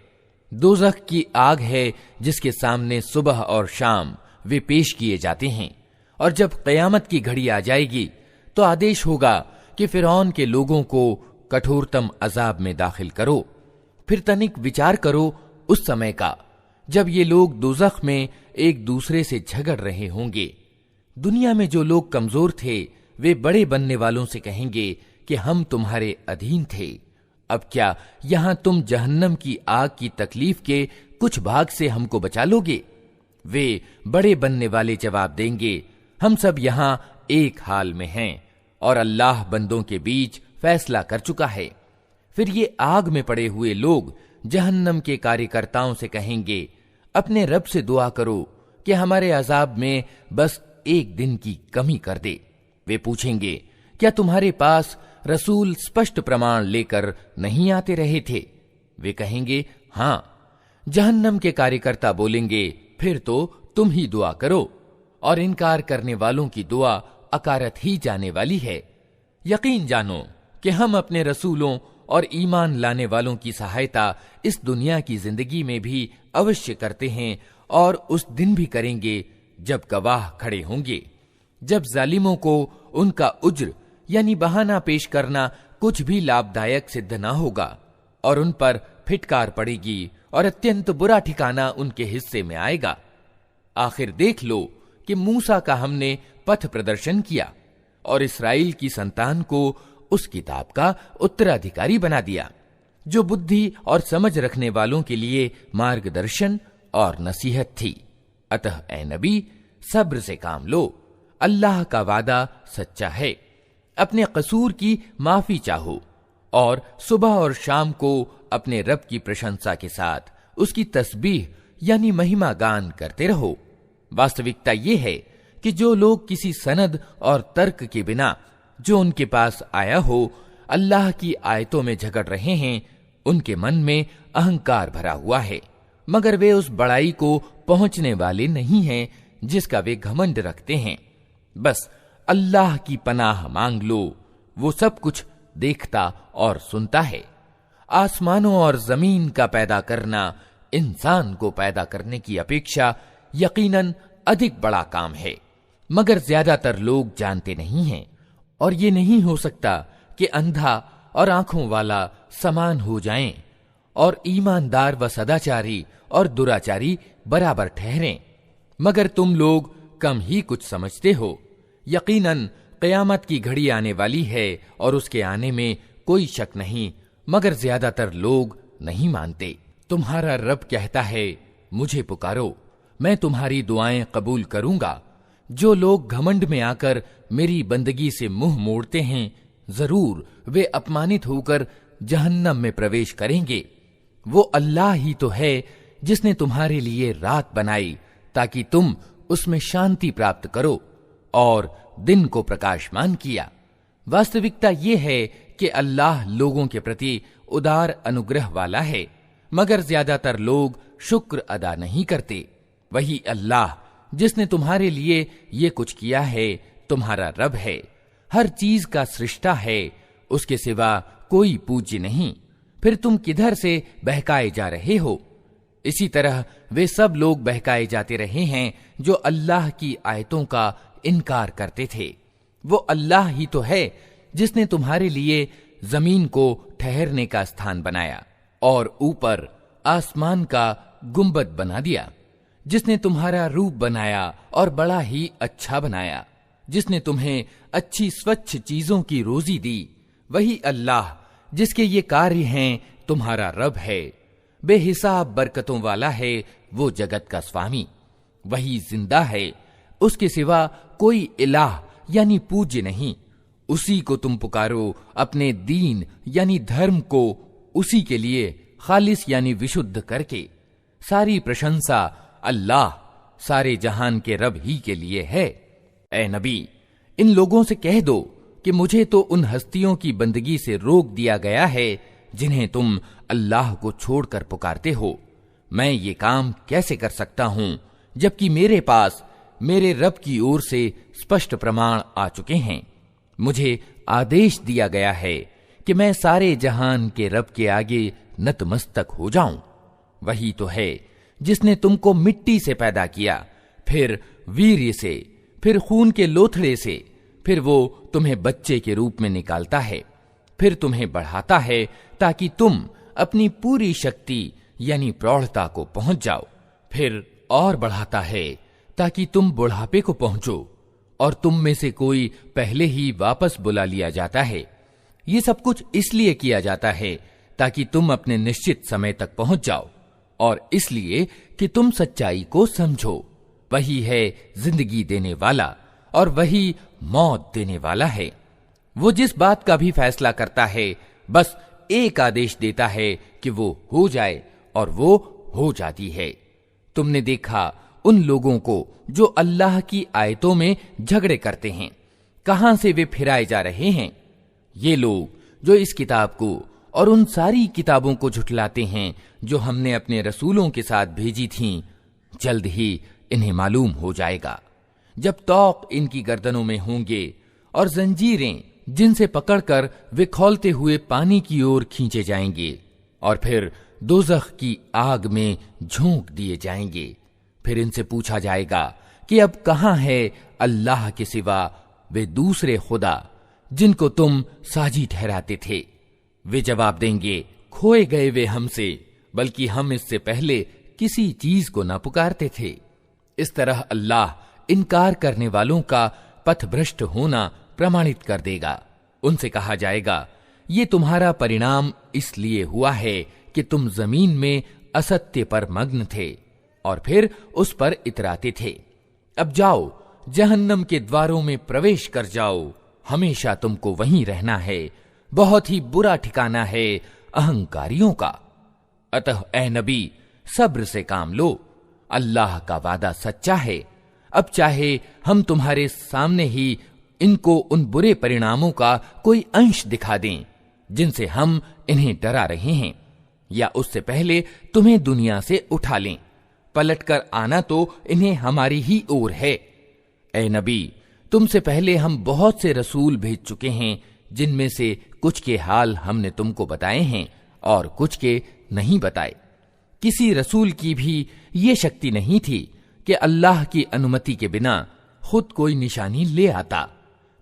दोज़ख की आग है जिसके सामने सुबह और शाम वे पेश किए जाते हैं, और जब क़यामत की घड़ी आ जाएगी तो आदेश होगा कि फिरौन के लोगों को कठोरतम अजाब में दाखिल करो। फिर तनिक विचार करो उस समय का जब ये लोग दोज़ख में एक दूसरे से झगड़ रहे होंगे। दुनिया में जो लोग कमजोर थे वे बड़े बनने वालों से कहेंगे कि हम तुम्हारे अधीन थे, अब क्या यहां तुम जहन्नम की आग की तकलीफ के कुछ भाग से हमको बचा लोगे? वे बड़े बनने वाले जवाब देंगे, हम सब यहां एक हाल में हैं और अल्लाह बंदों के बीच फैसला कर चुका है। फिर ये आग में पड़े हुए लोग जहन्नम के कार्यकर्ताओं से कहेंगे, अपने रब से दुआ करो कि हमारे अजाब में बस एक दिन की कमी कर दे। वे पूछेंगे, क्या तुम्हारे पास रसूल स्पष्ट प्रमाण लेकर नहीं आते रहे थे? वे कहेंगे, हां। जहन्नम के कार्यकर्ता बोलेंगे, फिर तो तुम ही दुआ करो, और इनकार करने वालों की दुआ अकारत ही जाने वाली है। यकीन जानो कि हम अपने रसूलों और ईमान लाने वालों की सहायता इस दुनिया की जिंदगी में भी अवश्य करते हैं, और उस दिन भी करेंगे जब गवाह खड़े होंगे, जब जालिमों को उनका उज्र यानी बहाना पेश करना कुछ भी लाभदायक सिद्ध न होगा, और उन पर फिटकार पड़ेगी और अत्यंत बुरा ठिकाना उनके हिस्से में आएगा। आखिर देख लो कि मूसा का हमने पथ प्रदर्शन किया और इस्राएल की संतान को उस किताब का उत्तराधिकारी बना दिया जो बुद्धि और समझ रखने वालों के लिए मार्गदर्शन और नसीहत थी। अतः ए नबी, सब्र से काम लो, अल्लाह का वादा सच्चा है। अपने कसूर की माफी चाहो और सुबह और शाम को अपने रब की प्रशंसा के साथ उसकी तस्बीह यानी महिमा गान करते रहो। वास्तविकता ये है कि जो लोग किसी सनद और तर्क के बिना जो उनके पास आया हो अल्लाह की आयतों में झगड़ रहे हैं, उनके मन में अहंकार भरा हुआ है, मगर वे उस बड़ाई को पहुंचने वाले नहीं हैं जिसका वे घमंड रखते हैं। बस अल्लाह की पनाह मांग लो, वो सब कुछ देखता और सुनता है। आसमानों और जमीन का पैदा करना इंसान को पैदा करने की अपेक्षा यकीनन अधिक बड़ा काम है, मगर ज्यादातर लोग जानते नहीं हैं। और ये नहीं हो सकता कि अंधा और आंखों वाला समान हो जाएं और ईमानदार व सदाचारी और दुराचारी बराबर ठहरें, मगर तुम लोग कम ही कुछ समझते हो। यकीनन क़यामत की घड़ी आने वाली है और उसके आने में कोई शक नहीं, मगर ज्यादातर लोग नहीं मानते। तुम्हारा रब कहता है, मुझे पुकारो, मैं तुम्हारी दुआएं कबूल करूंगा। जो लोग घमंड में आकर मेरी बंदगी से मुंह मोड़ते हैं, जरूर वे अपमानित होकर जहन्नम में प्रवेश करेंगे। वो अल्लाह ही तो है जिसने तुम्हारे लिए रात बनाई ताकि तुम उसमें शांति प्राप्त करो और दिन को प्रकाशमान किया। वास्तविकता ये है कि अल्लाह लोगों के प्रति उदार अनुग्रह वाला है, मगर ज्यादातर लोग शुक्र अदा नहीं करते। वही अल्लाह जिसने तुम्हारे लिए ये कुछ किया है तुम्हारा रब है, हर चीज का सृष्टा है, उसके सिवा कोई पूज्य नहीं। फिर तुम किधर से बहकाए जा रहे हो? इसी तरह वे सब लोग बहकाए जाते रहे हैं जो अल्लाह की आयतों का इनकार करते थे। वो अल्लाह ही तो है जिसने तुम्हारे लिए जमीन को ठहरने का स्थान बनाया और ऊपर आसमान का गुंबद बना दिया, जिसने तुम्हारा रूप बनाया और बड़ा ही अच्छा बनाया, जिसने तुम्हें अच्छी स्वच्छ चीजों की रोजी दी। वही अल्लाह जिसके ये कार्य हैं तुम्हारा रब है, बेहिसाब बरकतों वाला है, वो जगत का स्वामी। वही जिंदा है, उसके सिवा कोई इलाह यानी पूज्य नहीं। उसी को तुम पुकारो अपने दीन यानी धर्म को उसी के लिए खालिस यानी विशुद्ध करके। सारी प्रशंसा अल्लाह सारे जहान के रब ही के लिए है। ए नबी, इन लोगों से कह दो कि मुझे तो उन हस्तियों की बंदगी से रोक दिया गया है जिन्हें तुम अल्लाह को छोड़कर पुकारते हो। मैं ये काम कैसे कर सकता हूं जबकि मेरे पास मेरे रब की ओर से स्पष्ट प्रमाण आ चुके हैं। मुझे आदेश दिया गया है कि मैं सारे जहान के रब के आगे नतमस्तक हो जाऊं। वही तो है जिसने तुमको मिट्टी से पैदा किया, फिर वीर्य से, फिर खून के लोथड़े से, फिर वो तुम्हें बच्चे के रूप में निकालता है, फिर तुम्हें बढ़ाता है ताकि तुम अपनी पूरी शक्ति यानी प्रौढ़ता को पहुंच जाओ, फिर और बढ़ाता है ताकि तुम बुढ़ापे को पहुंचो, और तुम में से कोई पहले ही वापस बुला लिया जाता है। ये सब कुछ इसलिए किया जाता है ताकि तुम अपने निश्चित समय तक पहुंच जाओ, और इसलिए कि तुम सच्चाई को समझो। वही है जिंदगी देने वाला और वही मौत देने वाला है। वो जिस बात का भी फैसला करता है बस एक आदेश देता है कि वो हो जाए, और वो हो जाती है। तुमने देखा उन लोगों को जो अल्लाह की आयतों में झगड़े करते हैं, कहां से वे फिराए जा रहे हैं। ये लोग जो इस किताब को और उन सारी किताबों को झुठलाते हैं जो हमने अपने रसूलों के साथ भेजी थीं, जल्द ही इन्हें मालूम हो जाएगा। जब तौक इनकी गर्दनों में होंगे और जंजीरें जिनसे पकड़कर वे खौलते हुए पानी की ओर खींचे जाएंगे, और फिर दोज़ख की आग में झोंक दिए जाएंगे। फिर इनसे पूछा जाएगा कि अब कहां है अल्लाह के सिवा वे दूसरे खुदा जिनको तुम साजी ठहराते थे। वे जवाब देंगे, खोए गए वे हमसे, बल्कि हम इससे पहले किसी चीज को न पुकारते थे। इस तरह अल्लाह इनकार करने वालों का पथभ्रष्ट होना प्रमाणित कर देगा। उनसे कहा जाएगा, ये तुम्हारा परिणाम इसलिए हुआ है कि तुम जमीन में असत्य पर मग्न थे और फिर उस पर इतराते थे। अब जाओ, जहन्नम के द्वारों में प्रवेश कर जाओ, हमेशा तुमको वहीं रहना है, बहुत ही बुरा ठिकाना है अहंकारियों का। अतः ए नबी, सब्र से काम लो, अल्लाह का वादा सच्चा है। अब चाहे हम तुम्हारे सामने ही इनको उन बुरे परिणामों का कोई अंश दिखा दें जिनसे हम इन्हें डरा रहे हैं, या उससे पहले तुम्हें दुनिया से उठा लें, पलटकर आना तो इन्हें हमारी ही ओर है। ए नबी, तुमसे पहले हम बहुत से रसूल भेज चुके हैं, जिनमें से कुछ के हाल हमने तुमको बताए हैं और कुछ के नहीं बताए। किसी रसूल की भी ये शक्ति नहीं थी कि अल्लाह की अनुमति के बिना खुद कोई निशानी ले आता।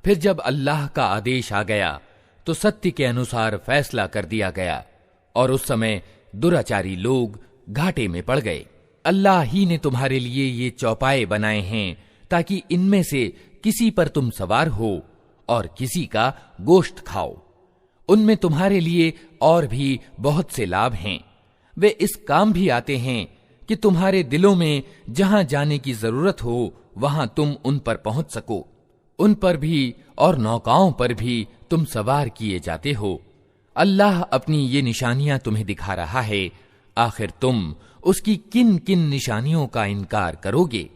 फिर जब अल्लाह का आदेश आ गया तो सत्य के अनुसार फैसला कर दिया गया और उस समय दुराचारी लोग घाटे में पड़ गए। अल्लाह ही ने तुम्हारे लिए ये चौपाए बनाए हैं ताकि इनमें से किसी पर तुम सवार हो और किसी का गोश्त खाओ। उनमें तुम्हारे लिए और भी बहुत से लाभ हैं। वे इस काम भी आते हैं कि तुम्हारे दिलों में जहां जाने की जरूरत हो वहां तुम उन पर पहुंच सको। उन पर भी और नौकाओं पर भी तुम सवार किए जाते हो। अल्लाह अपनी ये निशानियां तुम्हें दिखा रहा है, आखिर तुम उसकी किन किन निशानियों का इनकार करोगे?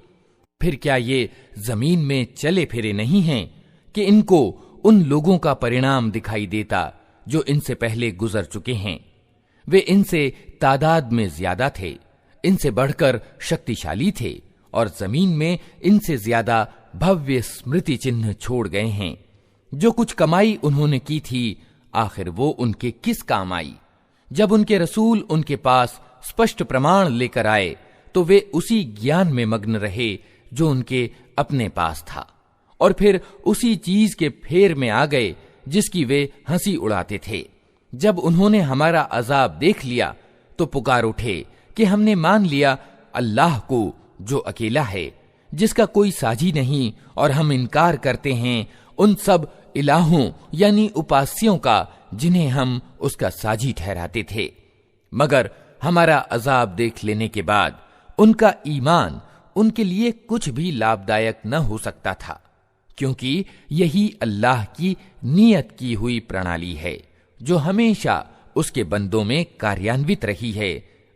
फिर क्या ये जमीन में चले फिरे नहीं हैं कि इनको उन लोगों का परिणाम दिखाई देता जो इनसे पहले गुजर चुके हैं? वे इनसे तादाद में ज्यादा थे, इनसे बढ़कर शक्तिशाली थे और जमीन में इनसे ज्यादा भव्य स्मृति चिन्ह छोड़ गए हैं। जो कुछ कमाई उन्होंने की थी, आखिर वो उनके किस काम आई? जब उनके रसूल उनके पास स्पष्ट प्रमाण लेकर आए तो वे उसी ज्ञान में मग्न रहे जो उनके अपने पास था, और फिर उसी चीज के फेर में आ गए जिसकी वे हंसी उड़ाते थे। जब उन्होंने हमारा अजाब देख लिया तो पुकार उठे कि हमने मान लिया अल्लाह को जो अकेला है, जिसका कोई साझी नहीं, और हम इनकार करते हैं उन सब इलाहों यानी उपास्यों का जिन्हें हम उसका साझी ठहराते थे। मगर हमारा अजाब देख लेने के बाद उनका ईमान उनके लिए कुछ भी लाभदायक न हो सकता था, क्योंकि यही अल्लाह की नियत की हुई प्रणाली है जो हमेशा उसके बंदों में कार्यान्वित रही है।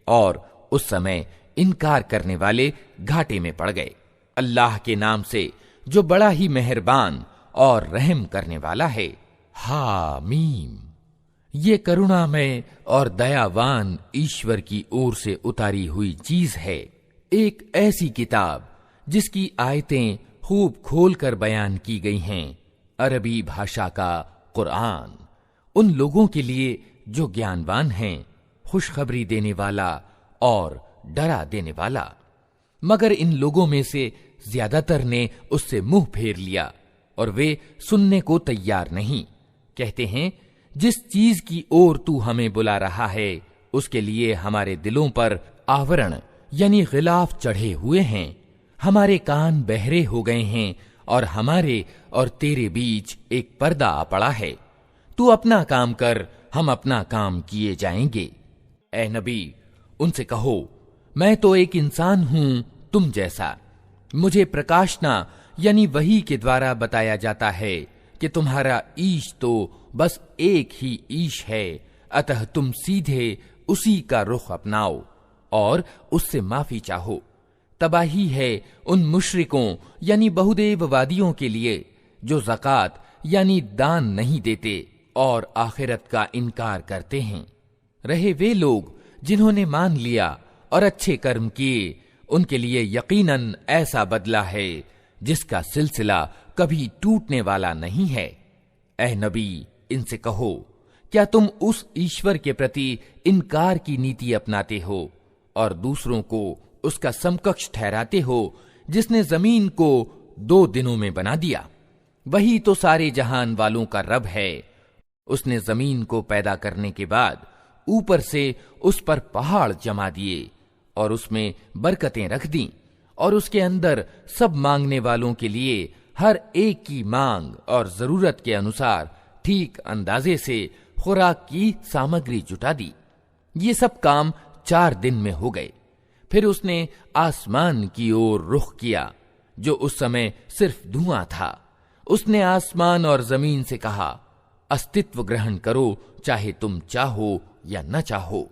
और उस समय इनकार करने वाले घाटे में पड़ गए। अल्लाह के नाम से जो बड़ा ही मेहरबान और रहम करने वाला है। हामीम, ये करुणामय और दयावान ईश्वर की ओर से उतारी हुई चीज है, एक ऐसी किताब जिसकी आयतें खूब खोलकर बयान की गई हैं। अरबी भाषा का कुरान उन लोगों के लिए जो ज्ञानवान हैं, खुशखबरी देने वाला और डरा देने वाला। मगर इन लोगों में से ज्यादातर ने उससे मुंह फेर लिया और वे सुनने को तैयार नहीं। कहते हैं, जिस चीज की ओर तू हमें बुला रहा है उसके लिए हमारे दिलों पर आवरण यानी गिलाफ चढ़े हुए हैं, हमारे कान बहरे हो गए हैं और हमारे और तेरे बीच एक पर्दा आ पड़ा है। तू अपना काम कर, हम अपना काम किए जाएंगे। ए नबी, उनसे कहो, मैं तो एक इंसान हूं तुम जैसा। मुझे प्रकाशना यानी वही के द्वारा बताया जाता है कि तुम्हारा ईश तो बस एक ही ईश है, अतः तुम सीधे उसी का रुख अपनाओ और उससे माफी चाहो। तबाही है उन मुशरिकों यानी बहुदेववादियों के लिए जो ज़कात यानी दान नहीं देते और आखिरत का इनकार करते हैं। रहे वे लोग जिन्होंने मान लिया और अच्छे कर्म किए, उनके लिए यकीनन ऐसा बदला है जिसका सिलसिला कभी टूटने वाला नहीं है। ऐ नबी, इनसे कहो, क्या तुम उस ईश्वर के प्रति इनकार की नीति अपनाते हो और दूसरों को उसका समकक्ष ठहराते हो जिसने जमीन को 2 दिनों में बना दिया? वही तो सारे जहान वालों का रब है। उसने जमीन को पैदा करने के बाद ऊपर से उस पर पहाड़ जमा दिए और उसमें बरकतें रख दी और उसके अंदर सब मांगने वालों के लिए हर एक की मांग और जरूरत के अनुसार ठीक अंदाजे से खुराक की सामग्री जुटा दी। ये सब काम 4 दिन में हो गए। फिर उसने आसमान की ओर रुख किया, जो उस समय सिर्फ धुआं था। उसने आसमान और जमीन से कहा, अस्तित्व ग्रहण करो, चाहे तुम चाहो या न चाहो।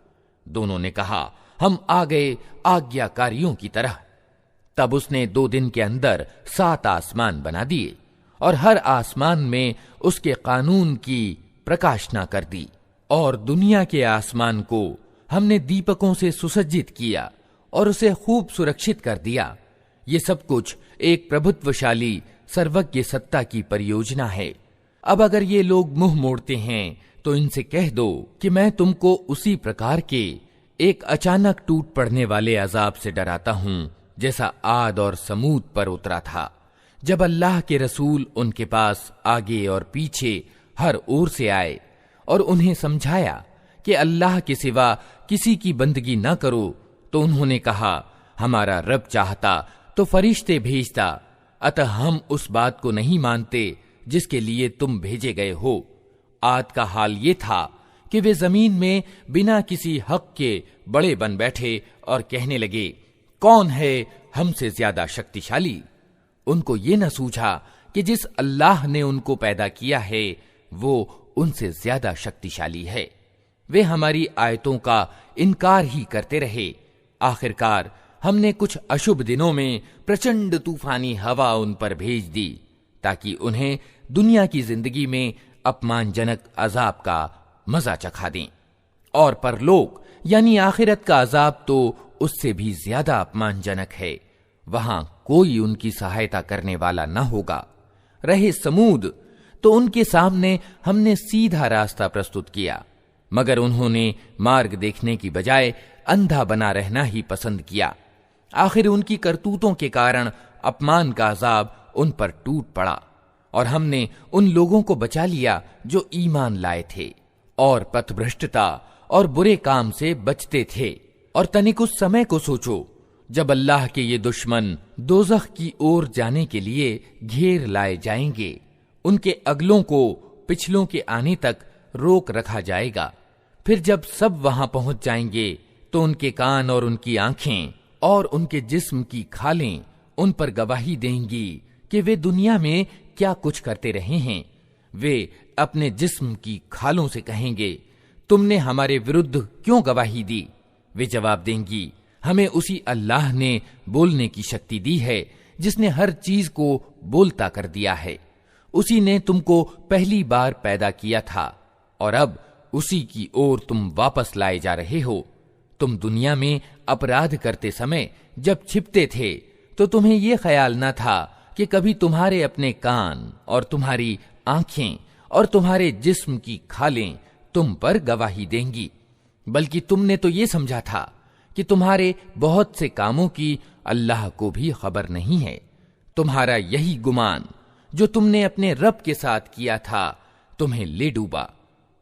दोनों ने कहा, हम आ गए आज्ञाकारियों की तरह। तब उसने 2 दिन के अंदर 7 आसमान बना दिए और हर आसमान में उसके कानून की प्रकाशना कर दी। और दुनिया के आसमान को हमने दीपकों से सुसज्जित किया और उसे खूब सुरक्षित कर दिया। ये सब कुछ एक प्रभुत्वशाली सर्वज्ञ सत्ता की परियोजना है। अब अगर ये लोग मुंह मोड़ते हैं तो इनसे कह दो कि मैं तुमको उसी प्रकार के एक अचानक टूट पड़ने वाले अजाब से डराता हूं जैसा आद और समूद पर उतरा था, जब अल्लाह के रसूल उनके पास आगे और पीछे हर ओर से आए और उन्हें समझाया कि अल्लाह के सिवा किसी की बंदगी न करो, तो उन्होंने कहा, हमारा रब चाहता तो फरिश्ते भेजता, अतः हम उस बात को नहीं मानते जिसके लिए तुम भेजे गए हो। आद का हाल ये था कि वे जमीन में बिना किसी हक के बड़े बन बैठे और कहने लगे, कौन है हमसे ज्यादा शक्तिशाली। उनको ये न सूझा कि जिस अल्लाह ने उनको पैदा किया है वो उनसे ज्यादा शक्तिशाली है। वे हमारी आयतों का इनकार ही करते रहे। आखिरकार हमने कुछ अशुभ दिनों में प्रचंड तूफानी हवा उन पर भेज दी, ताकि उन्हें दुनिया की जिंदगी में अपमानजनक अजाब का मजा चखा दें। और परलोक यानी आखिरत का अजाब तो उससे भी ज्यादा अपमानजनक है। वहां कोई उनकी सहायता करने वाला न होगा। रहे समूद, तो उनके सामने हमने सीधा रास्ता प्रस्तुत किया, मगर उन्होंने मार्ग देखने की बजाय अंधा बना रहना ही पसंद किया। आखिर उनकी करतूतों के कारण अपमान का अजाब उन पर टूट पड़ा और हमने उन लोगों को बचा लिया जो ईमान लाए थे और पथभ्रष्टता और बुरे काम से बचते थे। और तनिक उस समय को सोचो जब अल्लाह के ये दुश्मन दोज़ख की ओर जाने के लिए घेर लाए जाएंगे। उनके अगलों को पिछलों के आने तक रोक रखा जाएगा। फिर जब सब वहां पहुंच जाएंगे तो उनके कान और उनकी आंखें और उनके जिस्म की खालें उन पर गवाही देंगी कि वे दुनिया में क्या कुछ करते रहे हैं। वे अपने जिस्म की खालों से कहेंगे, तुमने हमारे विरुद्ध क्यों गवाही दी? वे जवाब देंगी, हमें उसी अल्लाह ने बोलने की शक्ति दी है जिसने हर चीज को बोलता कर दिया है। उसी ने तुमको पहली बार पैदा किया था और अब उसी की ओर तुम वापस लाए जा रहे हो। तुम दुनिया में अपराध करते समय जब छिपते थे तो तुम्हें यह ख्याल न था कि कभी तुम्हारे अपने कान और तुम्हारी आंखें और तुम्हारे जिस्म की खालें तुम पर गवाही देंगी, बल्कि तुमने तो ये समझा था कि तुम्हारे बहुत से कामों की अल्लाह को भी खबर नहीं है। तुम्हारा यही गुमान जो तुमने अपने रब के साथ किया था तुम्हें ले डूबा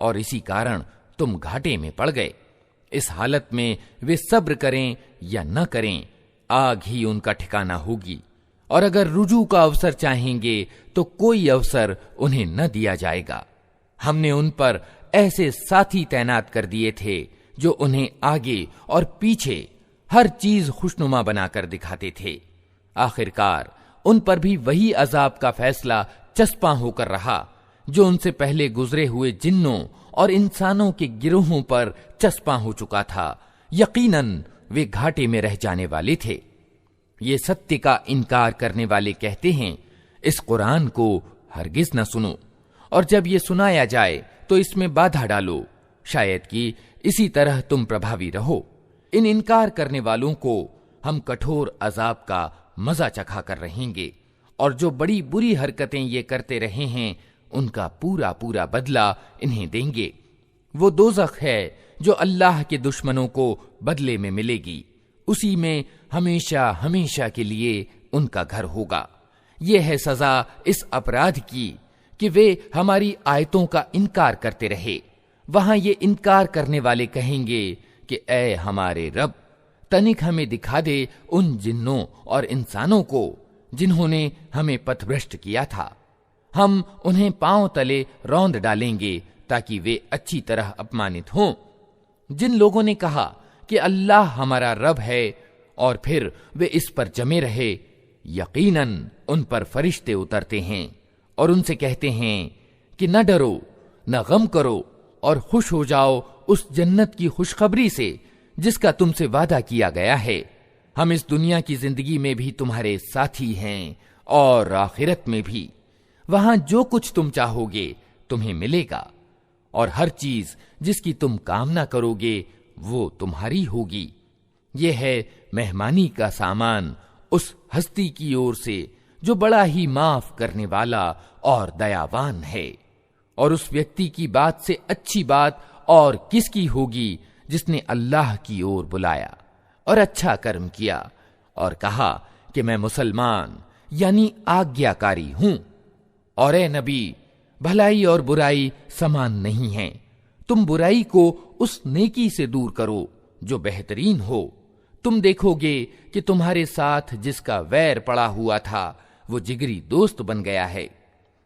और इसी कारण तुम घाटे में पड़ गए। इस हालत में वे सब्र करें या न करें, आग ही उनका ठिकाना होगी। और अगर रुजू का अवसर चाहेंगे तो कोई अवसर उन्हें न दिया जाएगा। हमने उन पर ऐसे साथी तैनात कर दिए थे जो उन्हें आगे और पीछे हर चीज खुशनुमा बनाकर दिखाते थे। आखिरकार उन पर भी वही अजाब का फैसला चस्पा होकर रहा जो उनसे पहले गुजरे हुए जिन्नों और इंसानों के गिरोहों पर चस्पा हो चुका था। यकीनन वे घाटे में रह जाने वाले थे। ये सत्य का इनकार करने वाले कहते हैं, इस कुरान को हरगिज न सुनो, और जब ये सुनाया जाए तो इसमें बाधा डालो, शायद कि इसी तरह तुम प्रभावी रहो। इन इनकार करने वालों को हम कठोर अजाब का मजा चखा कर रहेंगे, और जो बड़ी बुरी हरकतें ये करते रहे हैं उनका पूरा पूरा बदला इन्हें देंगे। वो दोज़ख है जो अल्लाह के दुश्मनों को बदले में मिलेगी, उसी में हमेशा हमेशा के लिए उनका घर होगा। ये है सजा इस अपराध की कि वे हमारी आयतों का इनकार करते रहे। वहां ये इनकार करने वाले कहेंगे कि ऐ हमारे रब, तनिक हमें दिखा दे उन जिन्नों और इंसानों को जिन्होंने हमें पथभ्रष्ट किया था। हम उन्हें पांव तले रौंद डालेंगे ताकि वे अच्छी तरह अपमानित हों। जिन लोगों ने कहा कि अल्लाह हमारा रब है और फिर वे इस पर जमे रहे, यकीनन उन पर फरिश्ते उतरते हैं और उनसे कहते हैं कि न डरो, न गम करो और खुश हो जाओ उस जन्नत की खुशखबरी से जिसका तुमसे वादा किया गया है। हम इस दुनिया की जिंदगी में भी तुम्हारे साथी हैं और आखिरत में भी। वहां जो कुछ तुम चाहोगे तुम्हें मिलेगा और हर चीज जिसकी तुम कामना करोगे वो तुम्हारी होगी। ये है मेहमानी का सामान उस हस्ती की ओर से जो बड़ा ही माफ करने वाला और दयावान है। और उस व्यक्ति की बात से अच्छी बात और किसकी होगी जिसने अल्लाह की ओर बुलाया और अच्छा कर्म किया और कहा कि मैं मुसलमान यानी आज्ञाकारी हूं। और ए नबी, भलाई और बुराई समान नहीं है। तुम बुराई को उस नेकी से दूर करो जो बेहतरीन हो। तुम देखोगे कि तुम्हारे साथ जिसका वैर पड़ा हुआ था वो जिगरी दोस्त बन गया है।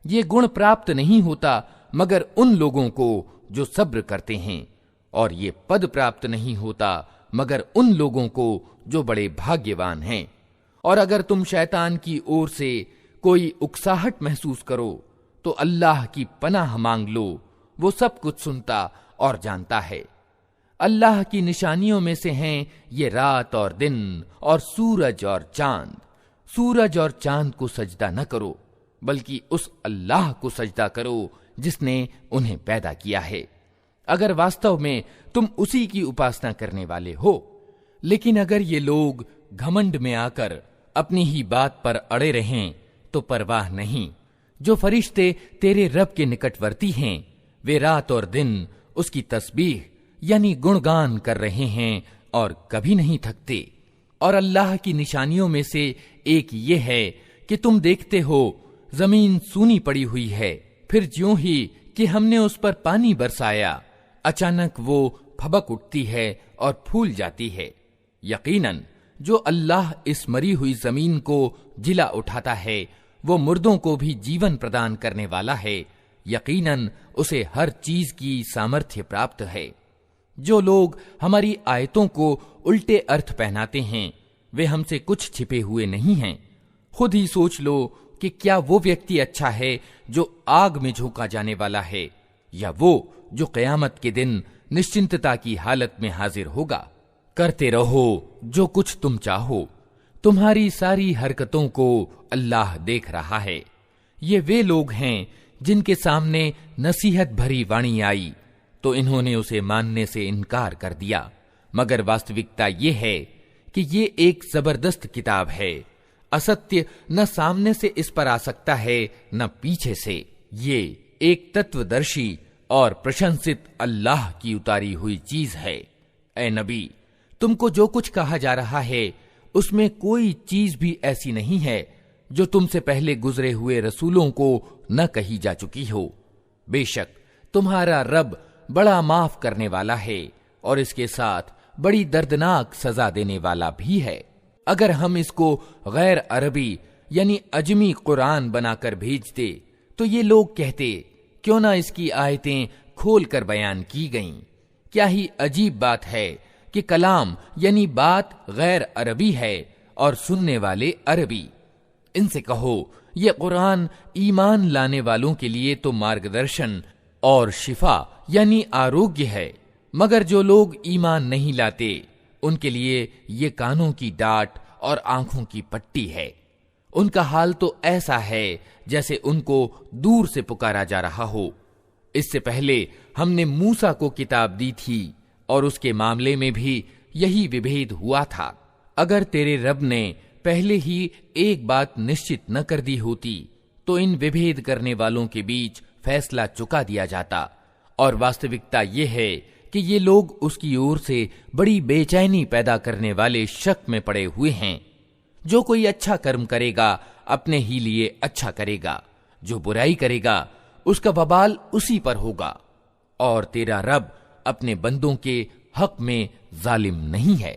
ये गुण प्राप्त नहीं होता मगर उन लोगों को जो सब्र करते हैं, और ये पद प्राप्त नहीं होता मगर उन लोगों को जो बड़े भाग्यवान हैं। और अगर तुम शैतान की ओर से कोई उकसाहट महसूस करो तो अल्लाह की पनाह मांग लो, वो सब कुछ सुनता और जानता है। अल्लाह की निशानियों में से हैं ये रात और दिन और सूरज और चांद। सूरज और चांद को सजदा न करो बल्कि उस अल्लाह को सजदा करो जिसने उन्हें पैदा किया है, अगर वास्तव में तुम उसी की उपासना करने वाले हो। लेकिन अगर ये लोग घमंड में आकर अपनी ही बात पर अड़े रहें तो परवाह नहीं। जो फरिश्ते तेरे रब के निकटवर्ती हैं वे रात और दिन उसकी तस्बीह यानी गुणगान कर रहे हैं और कभी नहीं थकते। और अल्लाह की निशानियों में से एक ये है कि तुम देखते हो जमीन सूनी पड़ी हुई है, फिर ज्यों ही कि हमने उस पर पानी बरसाया अचानक वो फबक उठती है और फूल जाती है। यकीनन जो अल्लाह इस मरी हुई जमीन को जिला उठाता है वो मुर्दों को भी जीवन प्रदान करने वाला है। यकीनन उसे हर चीज की सामर्थ्य प्राप्त है। जो लोग हमारी आयतों को उल्टे अर्थ पहनाते हैं वे हमसे कुछ छिपे हुए नहीं हैं। खुद ही सोच लो कि क्या वो व्यक्ति अच्छा है जो आग में झोंका जाने वाला है या वो जो क़यामत के दिन निश्चिंतता की हालत में हाजिर होगा। करते रहो जो कुछ तुम चाहो, तुम्हारी सारी हरकतों को अल्लाह देख रहा है। ये वे लोग हैं जिनके सामने नसीहत भरी वाणी आई तो इन्होंने उसे मानने से इनकार कर दिया, मगर वास्तविकता ये है कि ये एक जबरदस्त किताब है। असत्य न सामने से इस पर आ सकता है न पीछे से। ये एक तत्वदर्शी और प्रशंसित अल्लाह की उतारी हुई चीज है। ए नबी, तुमको जो कुछ कहा जा रहा है उसमें कोई चीज भी ऐसी नहीं है जो तुमसे पहले गुजरे हुए रसूलों को न कही जा चुकी हो। बेशक तुम्हारा रब बड़ा माफ करने वाला है और इसके साथ बड़ी दर्दनाक सजा देने वाला भी है। अगर हम इसको गैर अरबी यानी अजमी कुरान बनाकर भेजते तो ये लोग कहते क्यों ना इसकी आयतें खोल कर बयान की गईं। क्या ही अजीब बात है कि कलाम यानी बात गैर अरबी है और सुनने वाले अरबी। इनसे कहो ये कुरान ईमान लाने वालों के लिए तो मार्गदर्शन और शिफा यानी आरोग्य है, मगर जो लोग ईमान नहीं लाते उनके लिए ये कानों की डांट और आंखों की पट्टी है। उनका हाल तो ऐसा है जैसे उनको दूर से पुकारा जा रहा हो। इससे पहले हमने मूसा को किताब दी थी और उसके मामले में भी यही विभेद हुआ था। अगर तेरे रब ने पहले ही एक बात निश्चित न कर दी होती तो इन विभेद करने वालों के बीच फैसला चुका दिया जाता। और वास्तविकता ये है कि ये लोग उसकी ओर से बड़ी बेचैनी पैदा करने वाले शक में पड़े हुए हैं। जो कोई अच्छा कर्म करेगा अपने ही लिए अच्छा करेगा, जो बुराई करेगा उसका वबाल उसी पर होगा। और तेरा रब अपने बंदों के हक में जालिम नहीं है।